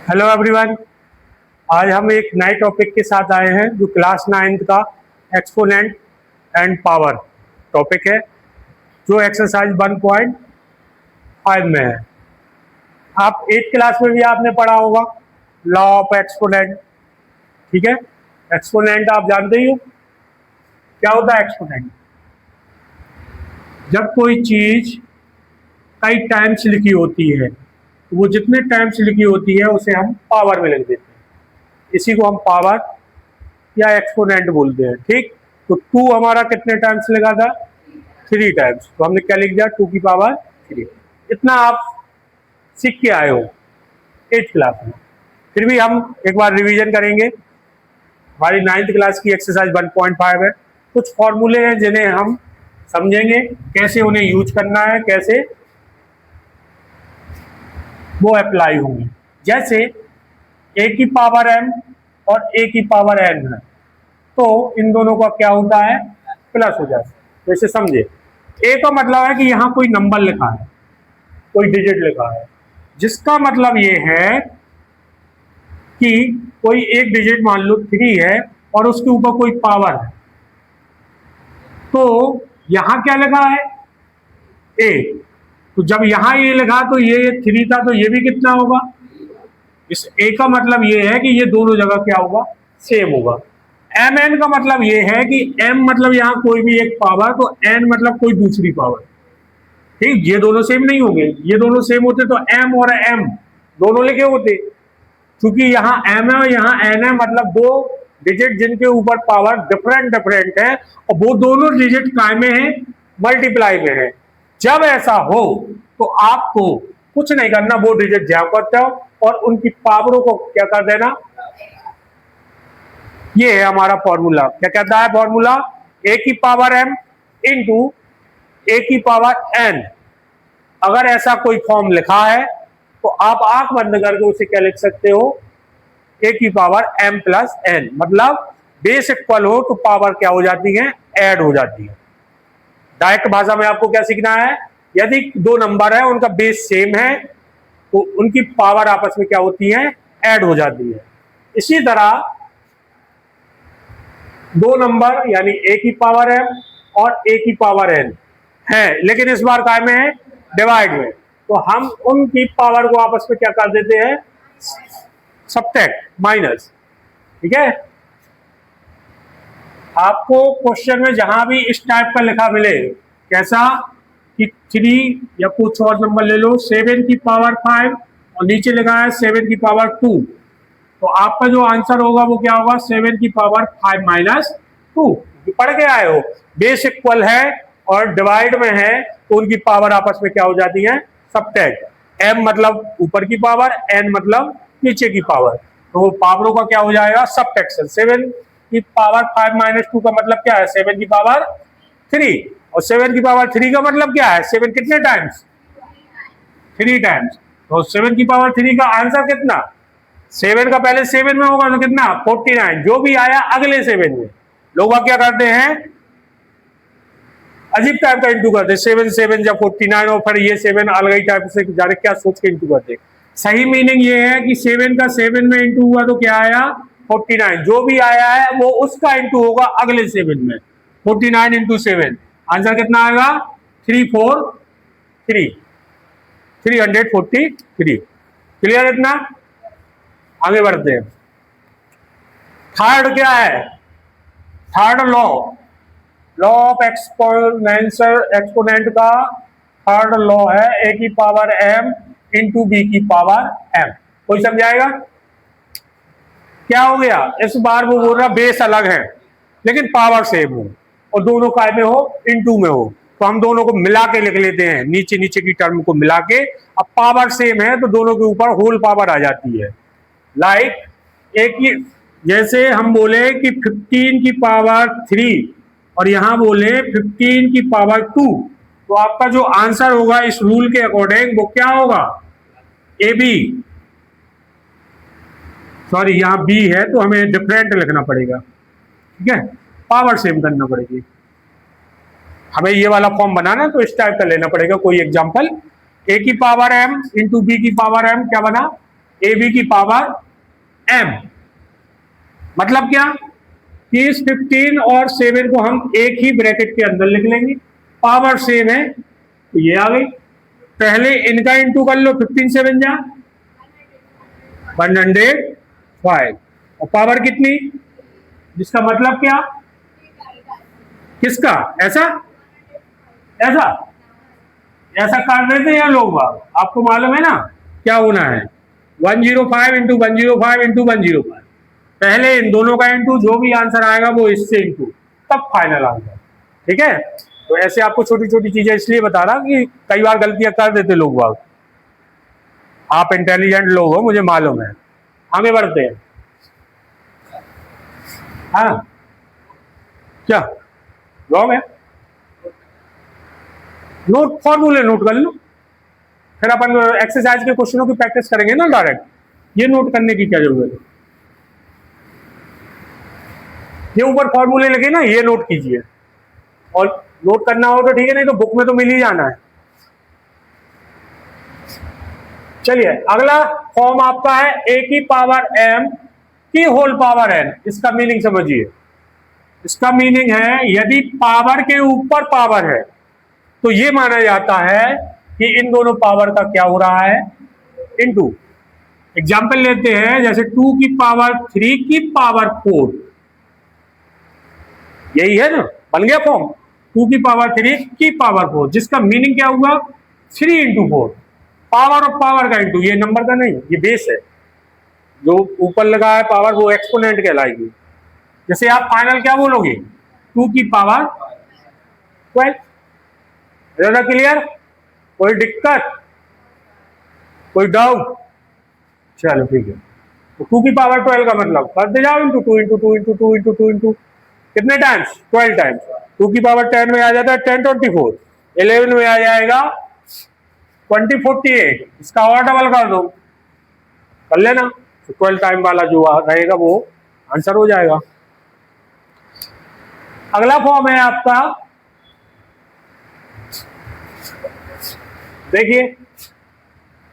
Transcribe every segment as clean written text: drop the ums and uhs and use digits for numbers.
Hello everyone, आज हम एक नए टॉपिक के साथ आए हैं जो क्लास 9th का एक्सपोनेंट एंड पावर टॉपिक है, जो एक्सरसाइज 1.5 में है। आप 8th क्लास में भी आपने पढ़ा होगा लॉ ऑफ एक्सपोनेंट। ठीक है, एक्सपोनेंट आप जानते ही हो क्या होता है। एक्सपोनेंट जब कोई चीज कई टाइम्स लिखी होती है तो वो जितने टाइम्स लिखी होती है उसे हम पावर में लिख देते हैं। इसी को हम पावर या एक्सपोनेंट बोलते हैं। ठीक, तो 2 हमारा कितने टाइम्स लिखा था? 3 टाइम्स। तो हमने क्या लिख दिया? 2 की पावर 3। इतना आप सीख के आए हो 8th क्लास में। फिर भी हम एक बार रिवीजन करेंगे। हमारी 9th क्लास की एक्सरसाइज 1.5 है। कुछ फॉर्मूले हैं जिन्हें हम समझेंगे, कैसे उन्हें यूज करना है, कैसे वो अप्लाई होंगे। जैसे a की पावर m और a की पावर n है, तो इन दोनों का क्या होता है? प्लस हो जाता है। जैसे समझे, a का मतलब है कि यहां कोई नंबर लिखा है, कोई डिजिट लिखा है, जिसका मतलब ये है कि कोई एक डिजिट मान लो 3 है और उसके ऊपर कोई पावर है। तो यहां क्या लिखा है? a। तो जब यहां ये लिखा तो ये 3 था, तो ये भी कितना होगा? इस a का मतलब ये है कि ये दोनों जगह क्या होगा? सेम होगा। mn का मतलब ये है कि m मतलब यहां कोई भी एक पावर, तो n मतलब कोई दूसरी पावर। ठीक, ये दोनों सेम नहीं होंगे। ये दोनों सेम होते तो m और m दोनों लिखे होते। क्योंकि यहाँ m है और यहाँ n है, मतलब 2 डिजिट जिनके ऊपर पावर डिफरेंट डिफरेंट है और वो दोनों डिजिट काय में है? मल्टीप्लाई में है। जब ऐसा हो तो आपको कुछ नहीं करना, वो डिजिट ज्ञात करते हो और उनकी पावरों को क्या कर देना। ये है हमारा फॉर्मूला। क्या कहता है फॉर्मूला? a की पावर m इंटू a की पावर n। अगर ऐसा कोई फॉर्म लिखा है तो आप आंख बंद करके उसे क्या लिख सकते हो? a की पावर m प्लस n। मतलब बेस इक्वल हो तो पावर क्या हो जाती है? ऐड हो जाती है। डायरेक्ट भाषा में आपको क्या सीखना है? यदि 2 नंबर है, उनका बेस सेम है, तो उनकी पावर आपस में क्या होती है? ऐड हो जाती है। इसी तरह 2 नंबर यानी a की पावर m और a की पावर n है, लेकिन इस बार काय में है? डिवाइड में। तो हम उनकी पावर को आपस में क्या कर देते हैं? Subtract, minus. ठीक है, आपको क्वेश्चन में जहां भी इस टाइप का लिखा मिले, कैसा कि 3 या कुछ और नंबर ले लो, 7 की पावर 5 और नीचे लिखा है 7 की पावर 2, तो आपका जो आंसर होगा वो क्या होगा? 7 की पावर 5 माइनस 2। पढ़ के आए हो, बेस इक्वल है और डिवाइड में है, तो उनकी पावर आपस में क्या हो जाती है? सब्ट्रैक्ट। m मतलब ऊपर की पावर, n मतलब नीचे की पावर, तो वो पावरों का क्या हो जाएगा? सब्ट्रैक्शन। 7 की पावर 5 माइनस 2 का मतलब क्या है? 7 की पावर 3। और 7 की पावर 3 का मतलब क्या है? 7 कितने टाइम्स? 3 टाइम्स। तो 7 की पावर 3 का आंसर कितना? 7 का पहले 7 में होगा तो कितना? 49। जो भी आया अगले 7 में। लोग क्या करते हैं? अजीब टाइप का इंटू करते हैं, 7 7 जब 49 और फिर ये 7 अलग ही टाइप से जाने क्या सोच के इंटू करते हैं। सही मीनिंग ये है कि 7 का 7 में इंटू हुआ तो क्या आया? 49। जो भी आया है वो उसका इंटू होगा अगले 7 में। 49 इंटू 7 आंसर कितना आएगा? 343, 343। क्लियर? इतना आगे बढ़ते हैं। थर्ड क्या है? थर्ड लॉ ऑफ एक्सपोनेंट का थर्ड लॉ है a की पावर m इंटू b की पावर m। कोई समझाएगा? क्या हो गया? इस बार वो बोल रहा बेस अलग है लेकिन पावर सेम हो और दोनों काय में हो? इनटू में हो। तो हम दोनों को मिला के लिख लेते हैं, नीचे नीचे की टर्म को मिला के। अब पावर सेम है तो दोनों के ऊपर होल पावर आ जाती है। लाइक एक ही, जैसे हम बोले कि 15 की पावर 3 और यहां बोले 15 की पावर 2, तो आपका जो आंसर होगा इस रूल के अकॉर्डिंग वो क्या होगा? ए बी, सॉरी यहां बी है तो हमें डिफरेंट लिखना पड़ेगा। ठीक है, पावर सेम करना पड़ेगी। हमें ये वाला फॉर्म बनाना तो इस टाइप का लेना पड़ेगा कोई एग्जांपल। ए की पावर m इंटू बी की पावर m क्या बना, ए बी की पावर m। मतलब क्या कि इस 15 और 7 को हम एक ही ब्रैकेट के अंदर लिख लेंगे, पावर सेम है तो ये आ गई। पहले इनका इंटू कर लो, 15 7 जा 105 और पावर कितनी, जिसका मतलब क्या, किसका, ऐसा ऐसा ऐसा कर रहे थे या लोग, आपको मालूम है ना क्या होना है, 105 इंटू 105 इंटू 105। पहले इन दोनों का इंटू, जो भी आंसर आएगा वो इससे इंटू, तब फाइनल आंसर। ठीक है, तो ऐसे आपको छोटी छोटी चीजें इसलिए बता रहा कि कई बार गलतियां कर देते लोग बाग। आप इंटेलिजेंट लोग हो, मुझे मालूम है। आगे बढ़ते हैं। हाँ क्या रॉन्ग है, नोट फॉर्मूले नोट कर लो, फिर अपन एक्सरसाइज के क्वेश्चनों की प्रैक्टिस करेंगे ना डायरेक्ट, ये नोट करने की क्या जरूरत है। ये ऊपर फॉर्मूले लिखे ना, ये नोट कीजिए, और नोट करना हो तो ठीक है, नहीं तो बुक में तो मिल ही जाना है। चलिए अगला फॉर्म आपका है ए की पावर m की होल पावर n। इसका मीनिंग समझिए, इसका मीनिंग है यदि पावर के ऊपर पावर है तो ये माना जाता है कि इन दोनों पावर का क्या हो रहा है, इनटू। एग्जाम्पल लेते हैं, जैसे 2 की पावर 3 की पावर 4, यही है ना, बन गया फॉर्म 2 की पावर 3 की पावर 4, जिसका मीनिंग क्या हुआ, 3 इंटू 4, पावर ऑफ पावर का इंटू, ये नंबर का नहीं, ये बेस है, जो ऊपर लगा है पावर वो एक्सपोनेंट कहलाएगी। जैसे आप फाइनल क्या बोलोगे, 2 की पावर 12। ज्यादा क्लियर, कोई दिक्कत, कोई डाउट, चलो ठीक है। तो 2 की पावर 12 का मतलब करते जाओ, into 2 into 2 into 2 into 2 into कितने टाइम्स, 12 टाइम्स। 2 की पावर 10 में आ जाता है 10 24, 11 में आ जाएगा 20 48, इसका और डबल कर दो, कर लेना, तो 12 टाइम वाला जो रहेगा वो आंसर हो जाएगा। अगला फॉर्म है आपका, देखिए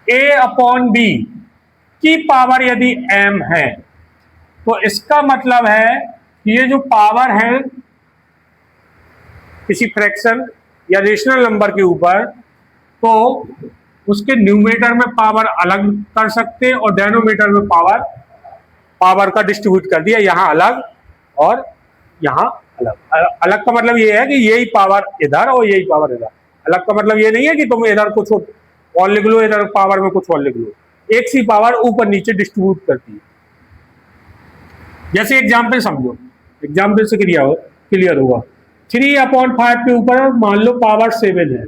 a अपॉन बी की पावर यदि m है तो इसका मतलब है कि ये जो पावर है किसी फ्रैक्शन या रेशनल नंबर के ऊपर, तो उसके न्यूमरेटर में पावर अलग कर सकते हैं और डेनोमिनेटर में पावर का डिस्ट्रीब्यूट कर दिया, यहां अलग और यहां अलग। अलग का मतलब ये है कि यही पावर इधर और यही पावर इधर। अलग का मतलब ये नहीं है कि तुम इधर कुछ और लिख लो, इधर पावर में कुछ और लिख लो, एक सी पावर ऊपर नीचे डिस्ट्रीब्यूट करती है। जैसे एग्जाम्पल समझो, एग्जाम्पल से क्लियर होगा। 3/5 के ऊपर मान लो पावर 7 है,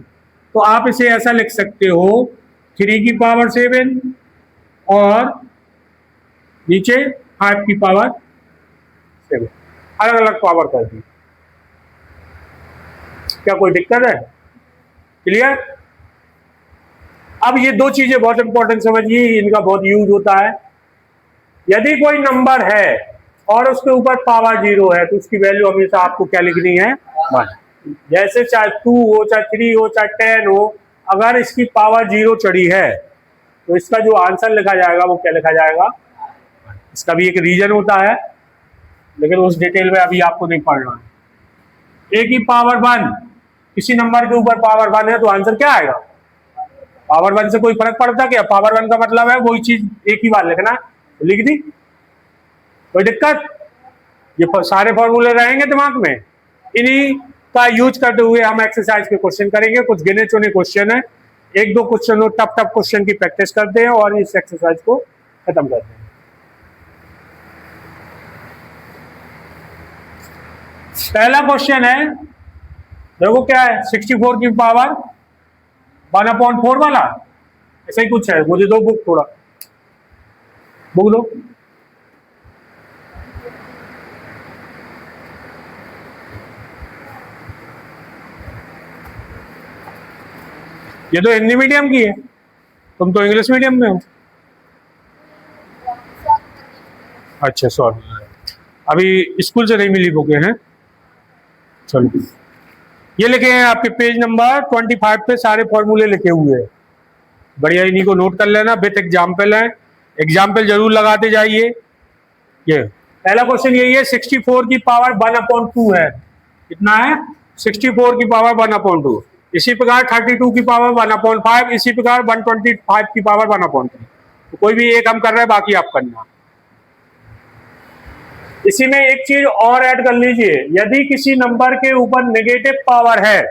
तो आप इसे ऐसा लिख सकते हो 3 की पावर 7 और नीचे 5 की पावर 7, अलग अलग पावर कर दी। क्या कोई दिक्कत है, क्लियर। अब ये दो चीजें बहुत इंपॉर्टेंट समझिए, इनका बहुत यूज होता है। यदि कोई नंबर है और उसके ऊपर पावर 0 है तो उसकी वैल्यू हमेशा आपको क्या लिखनी है, 1। जैसे चाहे 2 हो, चाहे 3 हो, चाहे 10 हो, अगर इसकी पावर 0 चढ़ी है तो इसका जो आंसर लिखा जाएगा वो क्या लिखा जाएगा। इसका भी एक रीजन होता है, लेकिन उस डिटेल में अभी आपको नहीं पढ़ना है। ए की पावर 1, किसी नंबर के ऊपर पावर 1 है तो आंसर क्या आएगा, पावर 1 से कोई फर्क पड़ता क्या, पावर 1 का मतलब है वही चीज एक ही बार लिखना, तो लिख दी, कोई दिक्कत। ये सारे फॉर्मूले रहेंगे दिमाग में, इन्हीं का यूज करते हुए हम एक्सरसाइज के क्वेश्चन करेंगे। कुछ गिने चुने क्वेश्चन है, एक दो क्वेश्चन टफ क्वेश्चन की प्रैक्टिस करते हैं और इस एक्सरसाइज को खत्म करते हैं। पहला क्वेश्चन है, देखो क्या है, 64 की पावर 1/4 वाला, ऐसा ही कुछ है। मुझे दो बुक, थोड़ा बुक दो। ये तो हिंदी मीडियम की है, तुम तो इंग्लिश मीडियम में हो। अच्छा सॉरी, अभी स्कूल से नहीं मिली बुकें हैं। चलो, ये लिखे हैं आपके पेज नंबर 25 पे, सारे फॉर्मूले लिखे हुए हैं। बढ़िया, इन्हीं को नोट कर लेना विथ एग्जाम्पल है, एग्जाम्पल जरूर लगाते जाइए। ये पहला क्वेश्चन यही है, 64 की पावर 1/2 है, कितना है 64 की पावर 1/2। इसी प्रकार 32 की पावर 1/5, इसी प्रकार 125 की पावर 1/3। तो कोई भी एक हम कर रहे हैं, बाकी आप करना। इसी में एक चीज और ऐड कर लीजिए, यदि किसी नंबर के ऊपर नेगेटिव पावर है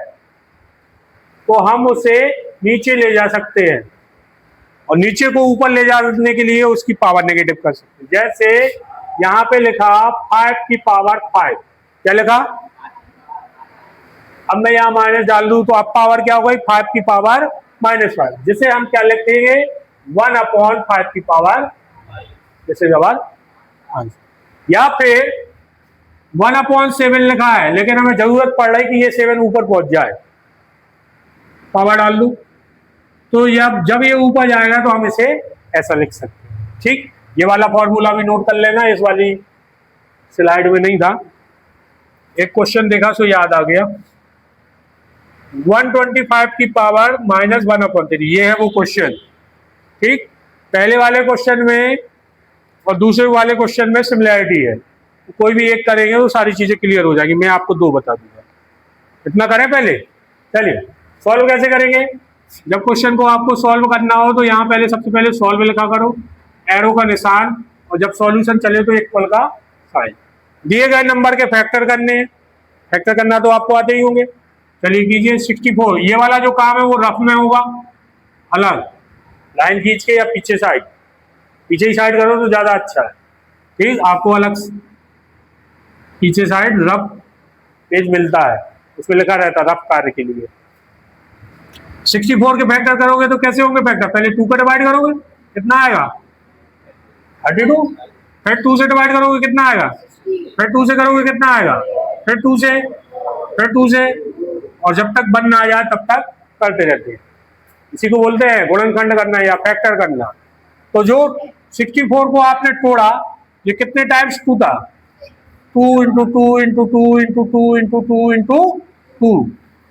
तो हम उसे नीचे ले जा सकते हैं, और नीचे को ऊपर ले जाने के लिए उसकी पावर नेगेटिव कर सकते हैं। जैसे यहां पे लिखा 5 की पावर 5, क्या लिखा, अब मैं यहां माइनस डाल दूं तो अब पावर क्या हो गई 5 की पावर -5, जिसे हम क्या लिखेंगे 1/5 की पावर, जैसे जवाब आंसर। या फिर 1/7 लिखा है, लेकिन हमें जरूरत पड़ रही कि ये 7 ऊपर पहुंच जाए, पावर डाल दूं तो जब ये ऊपर जाएगा तो हम इसे ऐसा लिख सकते हैं। ठीक, ये वाला फॉर्मूला भी नोट कर लेना, इस वाली स्लाइड में नहीं था, एक क्वेश्चन देखा सो याद आ गया। 125 की पावर -1/3, ये है वो क्वेश्चन। ठीक, पहले वाले क्वेश्चन में और दूसरे वाले क्वेश्चन में सिमिलैरिटी है, तो कोई भी एक करेंगे तो सारी चीजें क्लियर हो जाएगी। मैं आपको 2 बता दूंगा, इतना करें पहले। चलिए सॉल्व कैसे करेंगे, जब क्वेश्चन को आपको सॉल्व करना हो तो यहाँ पहले सबसे पहले सॉल्व लिखा करो, एरो का निशान, और जब सॉल्यूशन चले तो इक्वल का साइन। दिए गए नंबर के फैक्टर करने हैं, फैक्टर करना तो आपको आते ही होंगे। चलिए कीजिए 64, ये वाला जो काम है वो रफ में होगा, अलग लाइन खींच के या पीछे साइड, पीछे ही साइड करो तो ज्यादा अच्छा है। ठीक, आपको अलग पीछे साइड रफ पेज मिलता है, उसमें लिखा रहता है रफ कार्य के लिए। 64 के फैक्टर करोगे तो कैसे होंगे फैक्टर, पहले 2 का डिवाइड करोगे कितना आएगा 32, फिर 2 से डिवाइड करोगे कितना आएगा, फिर 2 से करोगे कितना आएगा, फिर 2 से, फिर 2 से, और जब तक बन ना आ जाए तब तक करते रहते हैं। इसी को बोलते हैं गुणनखंड करना या फैक्टर करना। तो जो 64 को आपने तोड़ा, ये कितने टाइम्स 2 था, 2 × 2 × 2 × 2 × 2 × 2।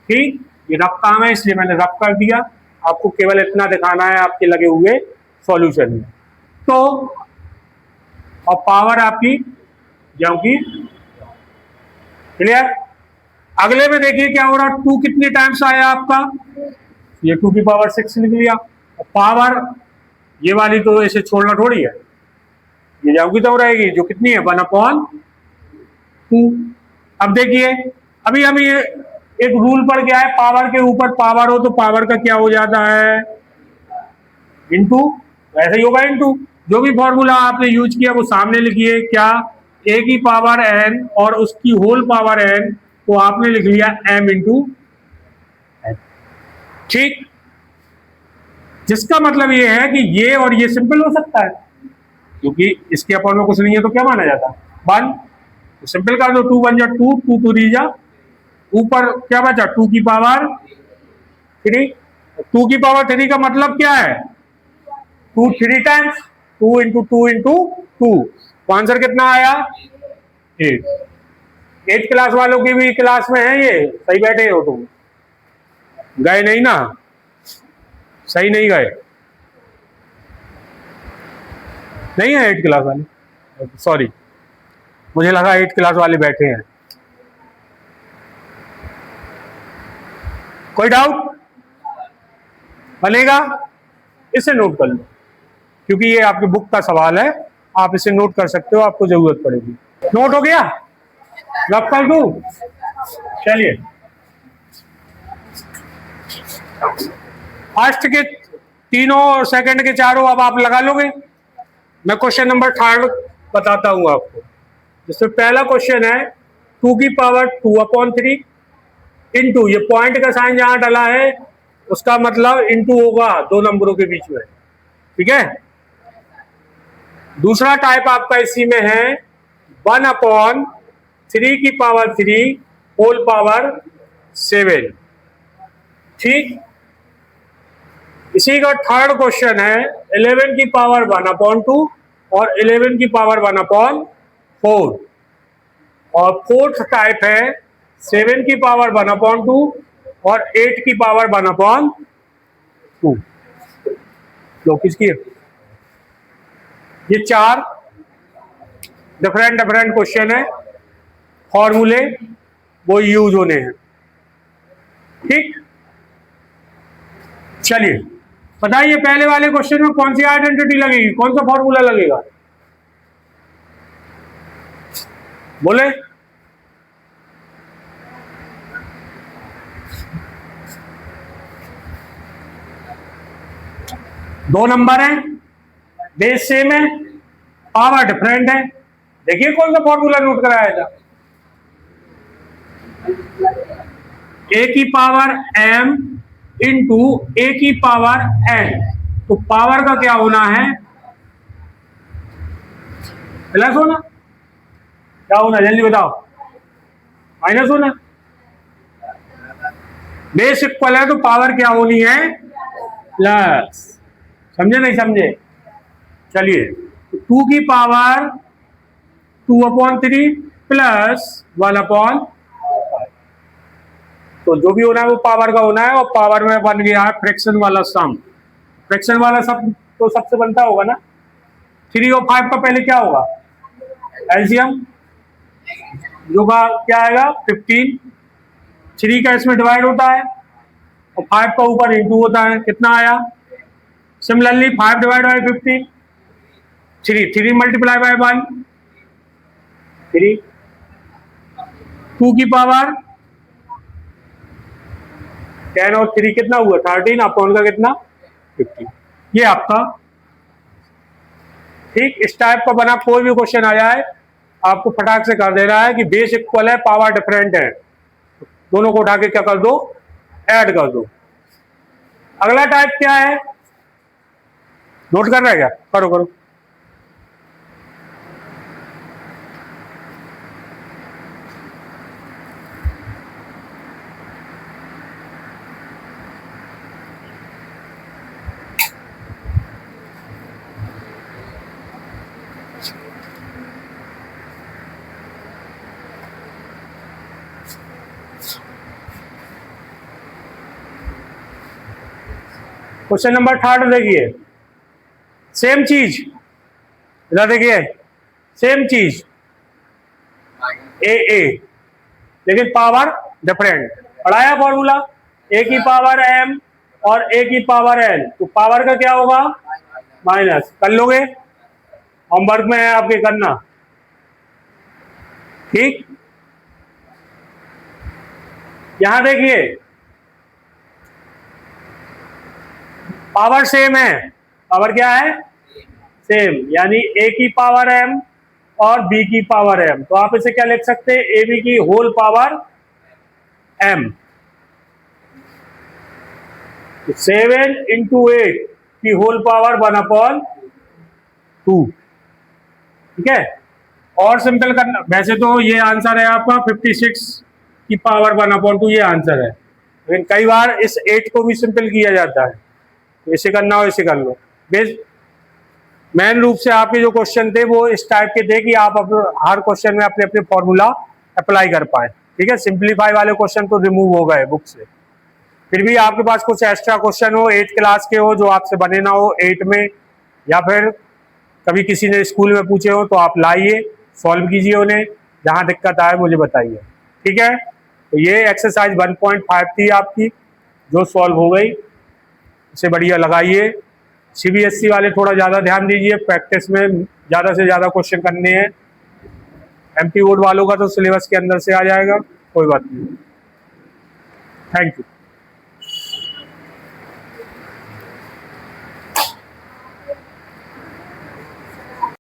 ठीक, ये रफ काम है इसलिए मैंने रफ कर दिया, आपको केवल इतना दिखाना है आपके लगे हुए सॉल्यूशन में। तो और पावर आपकी जाऊंगी, क्लियर। अगले में देखिए क्या हो रहा, 2 कितने टाइम्स आया आपका, ये 2 की पावर 6 लिख लिया, और पावर ये वाली तो ऐसे छोड़ना थोड़ी है, ये जाऊंगी तो रहेगी, जो कितनी है 1/2। अब देखिए अभी हम ये एक रूल पढ़ गया है, पावर के ऊपर पावर हो तो पावर का क्या हो जाता है इनटू, ऐसे ही होगा इनटू। जो भी फॉर्मूला आपने यूज किया वो सामने लिखिए, क्या a की पावर n और उसकी होल पावर n, तो आपने लिख लिया m × n। ठीक, जिसका मतलब ये है कि ये और ये सिंपल हो सकता है, क्योंकि इसके अपॉन में कुछ नहीं है तो क्या माना जाता है 1, तो सिंपल कर दो, 2 × 1 = 2, 2 × 2 = 3, ऊपर क्या बचा 2 की पावर 3, 2 की पावर 3 का मतलब क्या है 2 3 टाइम्स, 2 × 2 × 2, तो आंसर कितना आया 8। 8 क्लास वालों की भी क्लास में है ये, सही बैठे हो तुम, गए नहीं ना, सही नहीं गए, नहीं है 8 क्लास वाले, सॉरी मुझे लगा 8 क्लास वाले बैठे हैं। कोई डाउट बनेगा, इसे नोट कर लो, क्योंकि ये आपकी बुक का सवाल है, आप इसे नोट कर सकते हो, आपको जरूरत पड़ेगी। नोट हो गया, रफ कर दूं, चलिए फर्स्ट के तीनों और सेकंड के चारों अब आप लगा लोगे। मैं क्वेश्चन नंबर 3 बताता हूं आपको, जिसमें पहला क्वेश्चन है 2 की पावर 2/3 इंटू, ये पॉइंट का साइन जहां डाला है उसका मतलब इंटू होगा 2 नंबरों के बीच में, ठीक है। दूसरा टाइप आपका इसी में है 1/3 की पावर 3 होल पावर 7। ठीक, इसी का थर्ड क्वेश्चन है 11 की पावर 1/2 और 11 की पावर 1/4, और फोर्थ टाइप है 7 की पावर 1/2 और 8 की पावर 1/2। लो किसकी है? ये 4 डिफरेंट डिफरेंट क्वेश्चन है, फॉर्मूले वो यूज होने हैं। ठीक, चलिए बताइए पहले वाले क्वेश्चन में कौन सी आइडेंटिटी लगेगी, कौन सा फॉर्मूला लगेगा, बोले? दो नंबर है, बेस सेम है, पावर डिफरेंट है। देखिए कौन सा फॉर्मूला नोट कराया था, ए की पावर m इंटू ए की पावर n। तो पावर का क्या होना है, प्लस होना, क्या होना जल्दी बताओ, माइनस होना। बेस इक्वल है तो पावर क्या होनी है, प्लस। समझे नहीं समझे? चलिए 2 की पावर 2/3 प्लस 1/, तो जो भी होना है वो पावर का होना है, और पावर में बन गया है फ्रैक्शन वाला सम। फ्रैक्शन वाला सम तो सबसे बनता होगा ना, 3 और 5 का पहले क्या होगा, एलसीएम, जो का क्या आएगा 15, 3 का इसमें डिवाइड होता है और 5 का ऊपर इंटू होता है, कितना आया। Similarly 5 divide by 15, 3 multiply by 1, 3, 2 की पावर 10 और 3 कितना हुआ 13, अपॉन का कितना 50। ये आपका ठीक इस टाइप का बना कोई भी क्वेश्चन आ जाए आपको फटाक से कर देना है कि बेस इक्वल है, पावर डिफरेंट है, दोनों को उठा के क्या कर दो, ऐड कर दो। अगला टाइप क्या है, नोट कर रहा है क्या, करो करो। क्वेश्चन नंबर 3 देखिए, सेम चीज, इधर देखिए सेम चीज ए लेकिन पावर डिफरेंट। पढ़ाया फॉर्मूला, ए की पावर m और ए की पावर n, तो पावर का क्या होगा माइनस। कर लोगे, होमवर्क में है आपके करना। ठीक, यहां देखिए पावर सेम है, पावर क्या है सेम, यानी a की पावर m और b की पावर m, तो आप इसे क्या लिख सकते हैं, ए बी की होल पावर m। 7 इंटू 8 की होल पावर 1/2। ठीक है, और सिंपल करना, वैसे तो ये आंसर है आपका 56 की पावर 1/2, ये आंसर है, लेकिन कई बार इस 8 को भी सिंपल किया जाता है, तो इसे करना हो इसे कर लो। बेस मेन रूप से आपके जो क्वेश्चन थे वो इस टाइप के थे कि आप हर क्वेश्चन में अपने अपने फॉर्मूला अप्लाई कर पाए। ठीक है, सिंप्लीफाई वाले क्वेश्चन तो रिमूव हो गए बुक से, फिर भी आपके पास कुछ एक्स्ट्रा क्वेश्चन हो 8 क्लास के हो जो आपसे बने ना हो 8 में, या फिर कभी किसी ने स्कूल में पूछे हो, तो आप लाइए, सॉल्व कीजिए उन्हें, जहां दिक्कत आए मुझे बताइए। ठीक है, तो ये एक्सरसाइज 1.5 थी आपकी जो सॉल्व हो गई, इसे बढ़िया लगाइए। सीबीएसई वाले थोड़ा ज़्यादा ध्यान दीजिए, प्रैक्टिस में ज़्यादा से ज़्यादा क्वेश्चन करने हैं। एमपी बोर्ड वालों का तो सिलेबस के अंदर से आ जाएगा, कोई बात नहीं। Thank you.